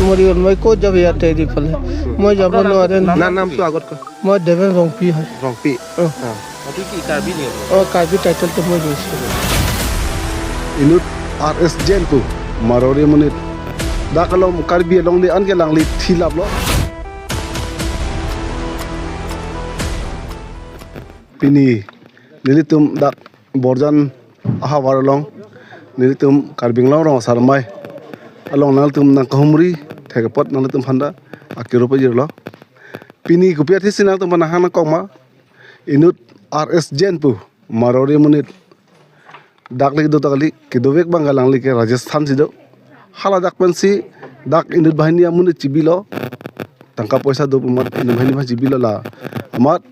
মৰি গ'ল মই ক'ত যাব ইয়াতে এৰি পেলাই মই যাব নোৱাৰে নামটো আগত ক মই দেৱেন ৰংপি হয় ৰংপি তুই কি কাৰ্বি নি কাৰ্বি টাইটেলটো মই গৈছিলোঁ inut RS Jentu marori menit da kalau karbi long li an ke lang li thilap lo pini nilitum dak borjan aha warlong nilitum karbing long rong sarmai along nal tum nang kahumri thekapot nang tum phanda akiro pa jirlo pini kupia thisinal tum panahana koma inut RS Jentu marori menit dak lagi dua kali kedovek banggalang lagi Rajasthan sido hala dak pensi dak indut bahini amun cibilo tangkap poisa do umat indut bahini mah cibilo lah amat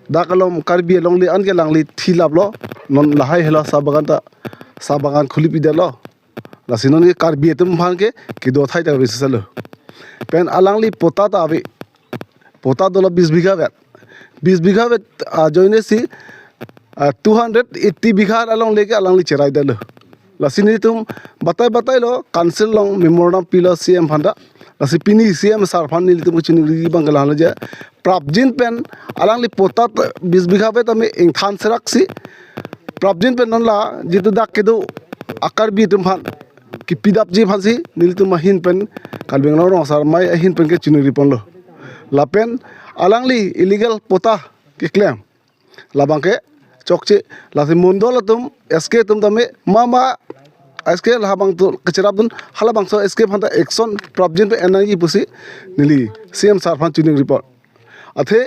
dak kalau karbi long li an ke lang li thilap lo non lahai hela sabagan khuli pide lo la sinon ke karbi etum bhan ke kedo thai ta besalo pen alang li pota ta ave pota dolo 20 bigha vet 20 bigha vet joine si 280 bigha along लेके along ले चराई दलो लसिनी तुम बताई लो council लोंग memorandum pillow CM फंडा लसि पिनी CM सारफान नी तुम चिनी बंगला हल जे प्राप्तजिन पेन along ले पोता 20 बिघा पे तमे इंथान सेराक्सी प्राप्तजिन पेन नला जितु दाक केदो आकार बि तुम फान कि पिदाप जी फांसी नील तुम हिन पेन कालबेंगलो रो सार माय हिन पेन के चिनी रिपन लो लापेन along ले इलीगल पोता के क्लेम लाबांग के चौकचे लासे मुंडोला तुम एसके तुम तमे मामा एसके लाबंग तो कचराब दुन हलाबंग सो एसके फंता एक्शन प्रॉब्जन पे एनर्जी पुसी निली सीएम सारफान चुनिंग रिपोर्ट अथे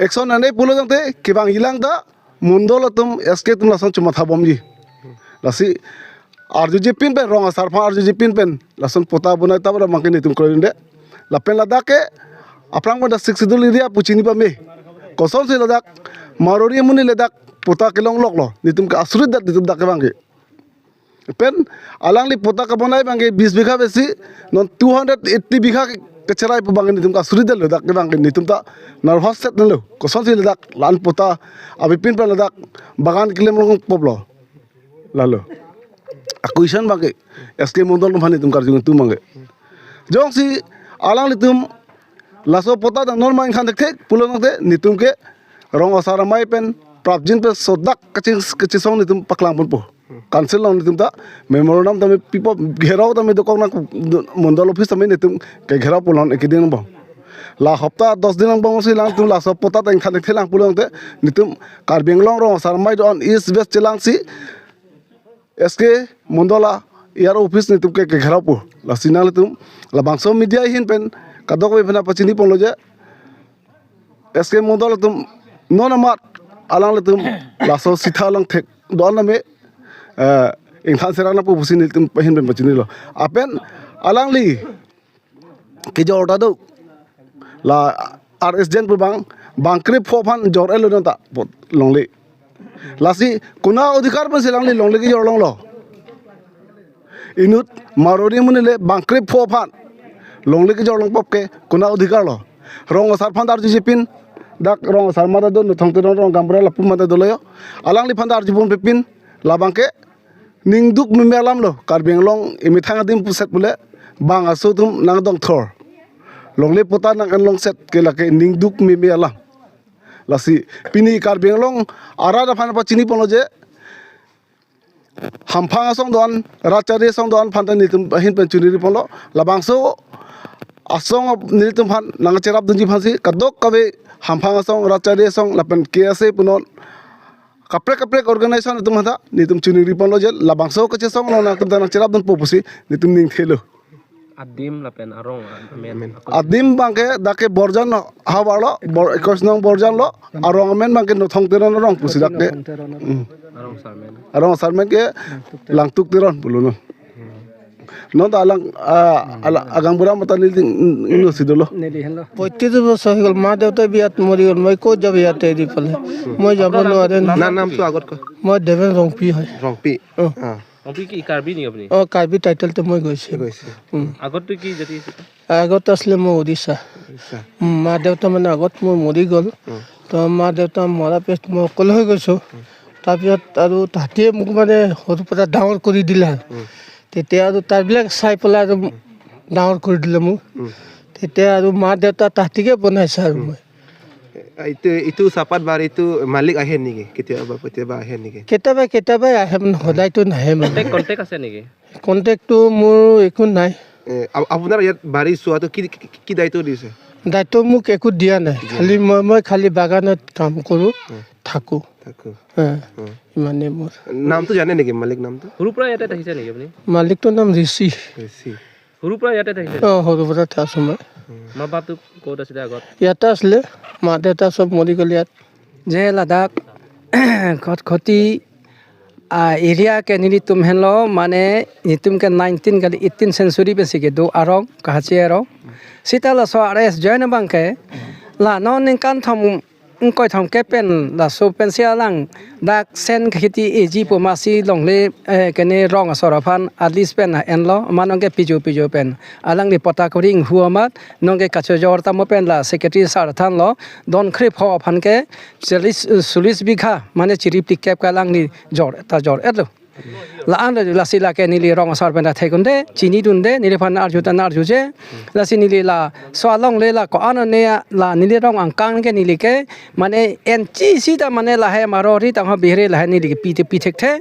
एक्शन अने पुलो जंते केबांग इलांग दा मुंडोला तुम एसके तुम लासन चुमा थाबम जी लासी आरजुजी पिन पे रोंग सारफान आरजुजी पिन पेन लासन पोता बनाय तब मांके तुम करिंदे लापेन लदा के अपरांग बदा सिक्सदुल एरिया पुचिनी पामे कोसों से लदा मारोरी मुनि लेdak pota kelong lok lo nitum ka asrit dat nitum dak bangge pen alang li pota ka bonai bangge 20 bigha besi non 280 bigha kecerai pu bangge nitum ka asrit dat ledak bangge nitum ta nervous set lo koson si ledak lan pota abipin pa ledak bagan kelem long poplo lalo acquisition bangge sk mondol no bhani tum kar jung tu bangge jong si alang li tum laso pota da normal khan dekhe pulong te nitum ke rong asara mai pen प्राप्तजिन पे सोdak kecil ni tum paklang pun po cancel long ni tum ta memorandum tame pipo घेराव tame dokong na mondol office tame ni tum ke घेराव pulon ekidin bang la hafta 10 din bang si lang tum la so pota tang khan thelang pulong te ni tum karbenglong rong asara mai on east west chelang si sk mondola yar office ni tum ke घेराव po la sinang ni tum la bangso media hin pen kadok be phana pachini pon lo je sk mondola tum non amat alang le tum laso sitha lang thek don na me ingthan serang na pu busin tum pahin ben pachini lo apen alang li ke jo order do la RS Jen pu bangkri phofan jor elo ta long le lasi kuna adhikar pan silang li long le ki jor long lo inut marori muni le bangkri phofan long le ki jor long pop ke kuna adhikar lo rong sar phan dar ji pin dak rong sarmada do thongte rong gambra lapu mata doloyo alang li phandar jibun pepin labangke ningduk memelam lo karbenglong imithanga dim puset pule bang aso tum nang dong thor longle pota nang anlong set ke lake ningduk memelam lasi pini karbenglong ara da phan pachini ponoje hamphang song don rachari song don phanta nitum hin penchuni ponlo labangso asong nitum phan nang cherap dunji phansi kadok kabe hamphang song rachari song lapen kse punon kapre organization tum hada nitum chuni ripon lo je labangso kache song na tum dang cherap dun popusi nitum ning thelo adim lapen arong men adim bangke dake borjan hawalo ekosnong borjan lo arong men bangke no thong teron rong pusi dake arong sarmen ke langtuk teron buluno non ta alang agang bura mata nil inu sidolo 35 বছৰ হৈ গ'ল মা দেউতা বিয়াত মৰি গ'ল মই ক'ত যাব ইয়াতে এৰি পেলাই মই যাব নোৱাৰে নামটো আগত ক মই দেৱেন ৰংপি হয় ৰংপি তুই কি কাৰ্বি নি আপুনি কাৰ্বি টাইটেলটো মই গৈছিলোঁ আগত তুই কি জাতি আগত আছিলে মই উৰিষ্যা মা দেউতা মানে আগত মোৰ মৰি গ'ল তো মা দেউতা মৰা পিছত মই অকলে হৈ গৈছোঁ তাৰপিছত আৰু তাহাঁতিয়ে মোক মানে সৰুৰ পৰা ডাঙৰ কৰি দিলে তেতিয়া আৰু তাৰবিলাক চাই পেলাই আৰু ডাঙৰ কৰি দিলে মোক তেতিয়া আৰু মা দেউতা তাহাঁতিকে বনাইছে আৰু মই এইটো চাহপাত বাৰ এইটো মালিক আহে নেকি কেতিয়াবা আহে নেকি কেতিয়াবাই আহে মানে সদায়তো নাহে মানে কণ্টেক্ট আছে নেকি কণ্টেক্টটো মোৰ একো নাই আপোনাৰ ইয়াত বাৰী চোৱাটো কি দায়িত্ব দিছে দায়িত্ব মোক একো দিয়া নাই খালি মই খালি বাগানত কাম কৰোঁ থাকোঁ ইমানেই মোৰ নামটো জানে নেকি মালিক নামটো সৰুৰ পৰা ইয়াতে থাকিছে নেকি আপুনি মালিকটোৰ নাম ঋষি সৰুৰ পৰা ইয়াতে থাকিছে সৰুৰ পৰা আছোঁ মই মা বাপটো ক'ত আছিলে আগত ইয়াতে আছিলে মা দেউতা চব মৰি গ'ল ইয়াত जे लद्दाख खती एरिया के निली तुम्हें लो माने तुम के 19 के 18 सेंचुरी पे सिके दो आरों कहाची आरों सीता ला सो आरएस जॉइन बंके ला नॉन निकान थम उनको थम के पेन ला सो पेंसिया लंग दाक सेन खेती एजी पोमासी लोंगले कने रोंग असरफान आलिस पेन एन लो मानों के पिजो पेन अलंग दि पता करिंग हुआ मत नोंगे कचो जोर तम पेन ला सेक्रेटरी सार थान लो दोन खरिप हो फान के 40 बीघा माने चिरिप टिकेप का लंग नि जोर एलो ला आन लासी ला के निली रोंग असर पेन थे गुंदे चीनी दुंदे निली फान आरजु जे लासी निली ला स्वालोंग ले ला को आन ने ला निली रोंग अंकांग के निली के माने एनची सीता माने ला है मारो री तंग बिहरे ला है निली के पीठेक थे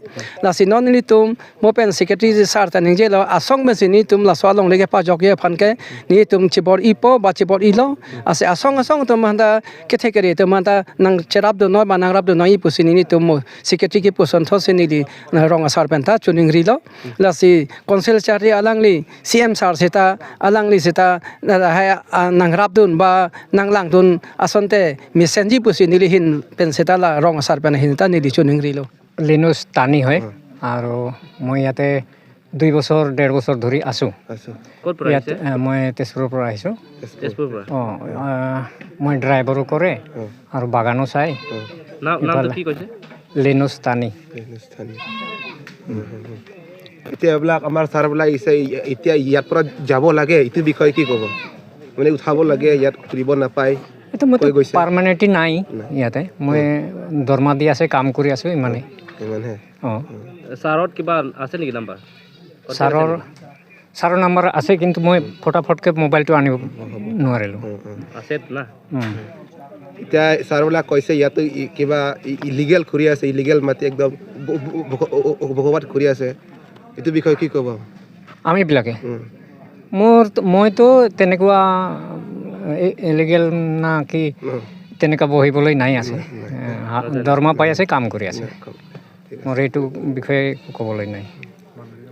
लासी नॉन निली तुम मोपेन सेक्रेटरी सार तनिंग जे लो असोंग में सिनी तुम ला स्वालोंग ले के पा जोगे फान के नि तुम चिबोर इपो बा चिबोर इलो आसे असोंग तुम हंदा केथे करे तुम हंदा नंग चराब दो नो बानांगराब दो नई पुसिनी नि तुम सेक्रेटरी के पोसन थो से निली रोंग असर pen ta chuning ri lo lasi konsel chari alangli cm sar seta alangli seta ha nangrap dun ba nanglang dun asonte mesenji pusi nili hin pen seta la rong sar pen hin ta nili chuning ri lo লিনুস টানি হয় আৰু মই ইয়াতে 2 বছৰ 1.5 বছৰ ধৰি আছোঁ ক'ত পৰা ইয়াত আহিছে মই তেজপুৰৰ পৰা আহিছোঁ তেজপুৰৰ পৰা মই ড্ৰাইভাৰো কৰে আৰু বাগানো চাই নামটো কি কৈছে লিনুস টানি এতিয়া এইবিলাক আমাৰ ছাৰবিলাক এতিয়া ইয়াৰ পৰা যাব লাগে এইটো বিষয়ে কি ক'ব মানে উঠাব লাগে ইয়াত ফুৰিব নাপায় এইটো মইতো পাৰ্মানেণ্টলি নাই ইয়াতে মই দৰমহা দি আছে কাম কৰি আছোঁ ইমানেই ইমানহে অঁ ছাৰত কিবা আছে নেকি নাম্বাৰ ছাৰৰ নাম্বাৰ আছে কিন্তু মই ফটাফটকৈ মোবাইলটো আনিব নোৱাৰিলোঁ আছে না এতিয়া ছাৰবিলাক কৈছে ইয়াতো কিবা ইলিগেল কৰি আছে ইলিগেল মাটি একদম ভগৱাত কৰি আছে এইটো বিষয়ে কি ক'ব আমিবিলাকে মইতো তেনেকুৱা ইলিগেল না কি তেনেকুৱা বহিবলৈ নাই আছে দৰমহা পাই আছে কাম কৰি আছে মোৰ এইটো বিষয়ে ক'বলৈ নাই